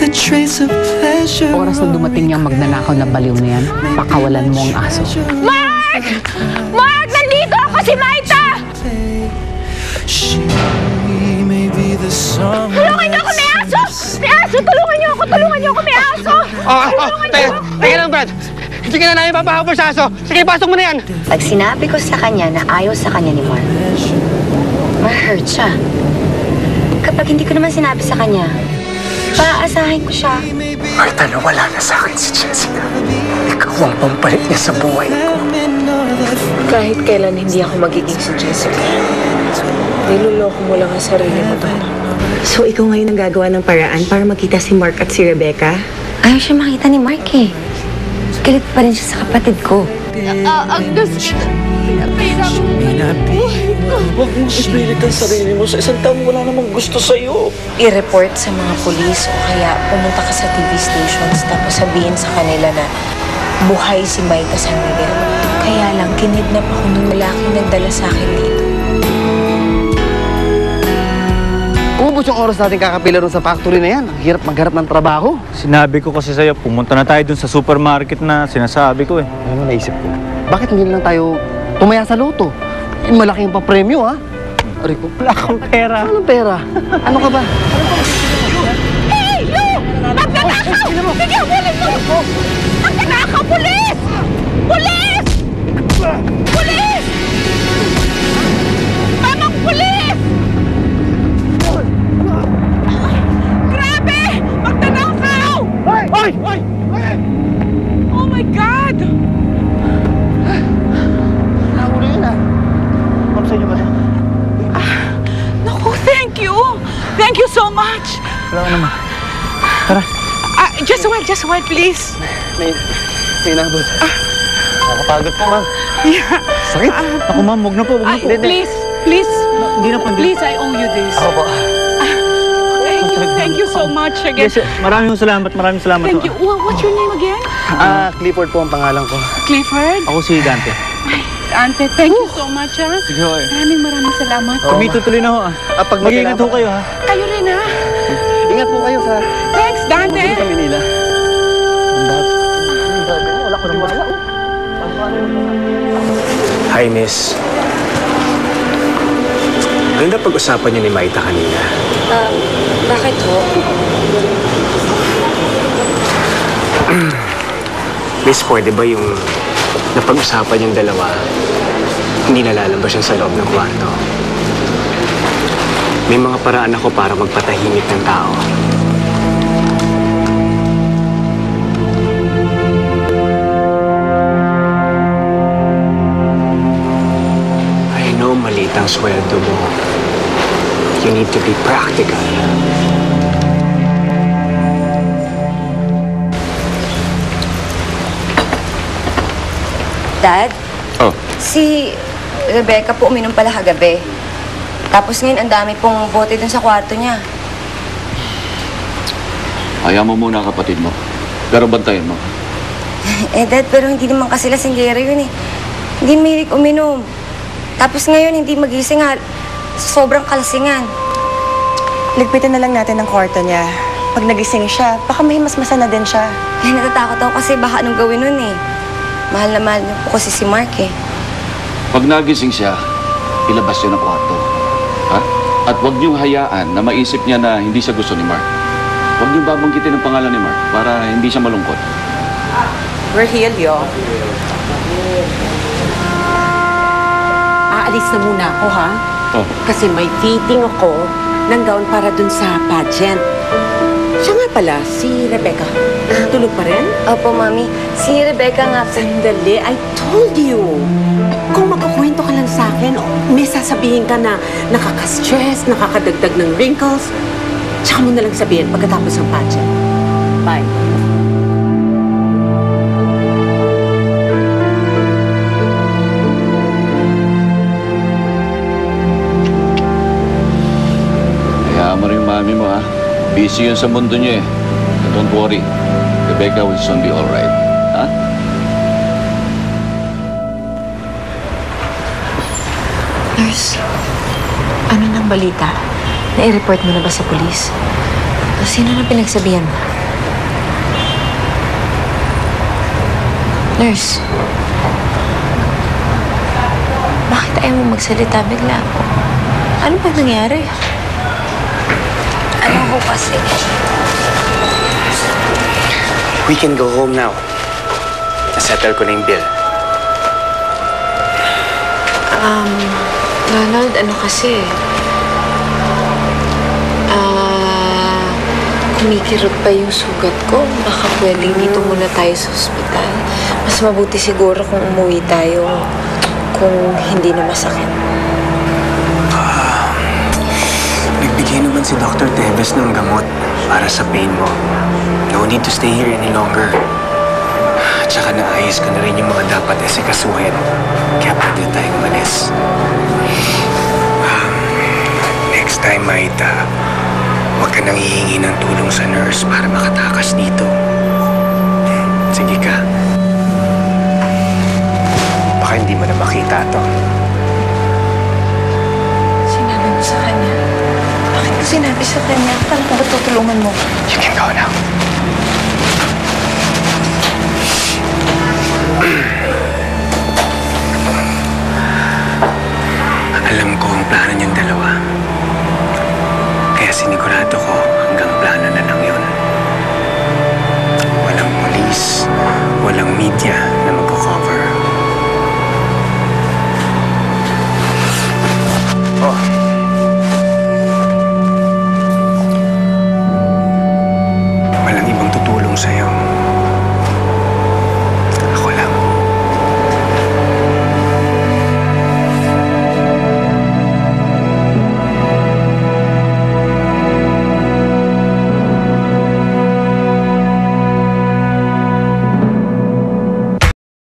Oras na dumating niyang magnanakaw na baliw na yan, pakawalan mo ang aso. Mark! Mark! Nandito ako si Maita! Tulungan niyo ako, may aso! May aso! Tulungan niyo ako! Tulungan niyo ako, may aso! Teka lang, Brad. Hindi ka na namin papahabol sa aso. Sige, pasok mo na yan. Pag sinabi ko sa kanya na ayaw sa kanya ni Mark, ma-hurt siya. Kapag hindi ko naman sinabi sa kanya, paaasahin ko siya. Marta, nawala na sa akin si Jessica. Ikaw ang pampalit niya sa buhay ko. Kahit kailan hindi ako magiging si Jessica. Niloloko mo lang ang sarili mo doon. So, ikaw ngayon ang gagawa ng paraan para makita si Mark at si Rebecca? Ayaw siya makita ni Mark eh. Galit pa rin siya sa kapatid ko. Ang gusto Huwag mong ipilit ang sarili mo. Sa isang taon wala namang gusto sa'yo. I-report sa mga pulis o kaya pumunta ka sa TV stations tapos sabihin sa kanila na buhay si Maita San Miguel. Kaya lang, kinidnap ako ng lalaking nagdala sa akin dito. Ubus yung oras natin kakapila rin sa factory na yan. Ang hirap magharap ng trabaho. Sinabi ko kasi sa'yo, pumunta na tayo dun sa supermarket na sinasabi ko eh. Ano naisip ko? Bakit hindi lang tayo tumaya sa loto? Malaking pa-premyo, ha? Aray ko. Wala akong pera. Anong pera? Ano ka ba? Hey! You! Magnanakaw! Sige, hulin mo! Magnanakaw! Pulis! Pulis! Pulis! Mamang pulis! Grabe! Magnanakaw! Hoy! Hoy! Oh my God! Nahuli yun, ha? Ano sa inyo ba? Naku, thank you! Thank you so much! Wala naman. Tara. Just wait, please. May nabot. Nakapagod po, ma'am. Yeah. Sakit. Ako, ma'am, huwag na po, huwag na po. Please, Hindi na po. please, I owe you this. Ako po. Thank you so much again. Yes, maraming salamat. Thank you. What's your name again? Clifford po ang pangalan ko. Clifford? Ako si Dante. Ante, thank you so much, ha? Sige ho eh. Maraming salamat. Kumitutuloy na ho ah. Pag Mag-iingat ho kayo ha. Kayo rin, ha? Ingat po kayo sa... Thanks, Dante. Sa Manila. Wala ko nang wala. Hi, Miss. Ganda pag-usapan niyo ni Maita kanina. Bakit ho? Miss, pwede ba yung napag-usapan yung dalawa, hindi nalalabas yan sa loob ng kwarto? May mga paraan ako para magpatahimik ng tao. I know maliit ang sweldo mo. You need to be practical. Dad? Oh. Si Rebecca po uminom pala kagabi. Tapos ngayon, ang dami pong bote dun sa kwarto niya. Hayaan mo muna kapatid mo. Pero bantayan mo. Dad, pero hindi naman kasi lasinggero yun eh. Hindi mahilig uminom. Tapos ngayon, hindi magising ha. Sobrang kalasingan. Ligpitin na lang natin ang kwarto niya. Pag nagising siya, baka mahimasmasa na din siya. Natatakot ako kasi baka anong gawin nun eh. Mahal na mahal niyo po kasi si Mark eh. Pag nagising siya, ilabas siya ng kwarto. Ha? At huwag niyong hayaan na maisip niya na hindi siya gusto ni Mark. Huwag niyong babanggitin ang pangalan ni Mark para hindi siya malungkot. Virgilio. Aalis na muna ako, ha? Oh. Kasi may fitting ako ng gown para dun sa pageant. Siya nga pala, si Rebecca. Tulog pa rin? Opo, Mami. Si Rebecca nga po. Sandali, I told you. Kung magkukwento ka lang sa akin, may sasabihin ka na nakaka-stress, nakakadagdag ng wrinkles, tsaka mo na lang sabihin pagkatapos ng pageant. Bye. Hayaan mo rin yung mami mo, ha? Busy yun sa mundo niya eh. Don't worry. Rebecca will soon be alright. Ha? Nurse, ano nang balita? Na-i-report mo na ba sa pulis? Sino na pinagsabihan mo? Nurse, bakit ayaw mo magsalita bigla? Ano ba nangyari? Ano ko kasi? We can go home now. Nasettle ko na yung bill. Ronald, ano kasi? Kumikirot pa yung sugat ko. Baka pwedeng dito muna tayo sa ospital. Mas mabuti siguro kung umuwi tayo kung hindi na masakit. Nagbigay naman si Dr. Teves ng gamot para sa pain mo. No need to stay here any longer. At saka naayos ko na rin yung mga dapat esikasuhin. Kaya pwede tayong umalis. Next time, Maita, huwag ka nang hihingi ng tulong sa nurse para makatakas dito. Sige ka. Baka hindi mo na makita to. Sinabi mo sa kanya. Bakit ko sinabi sa kanya? Paano ko ba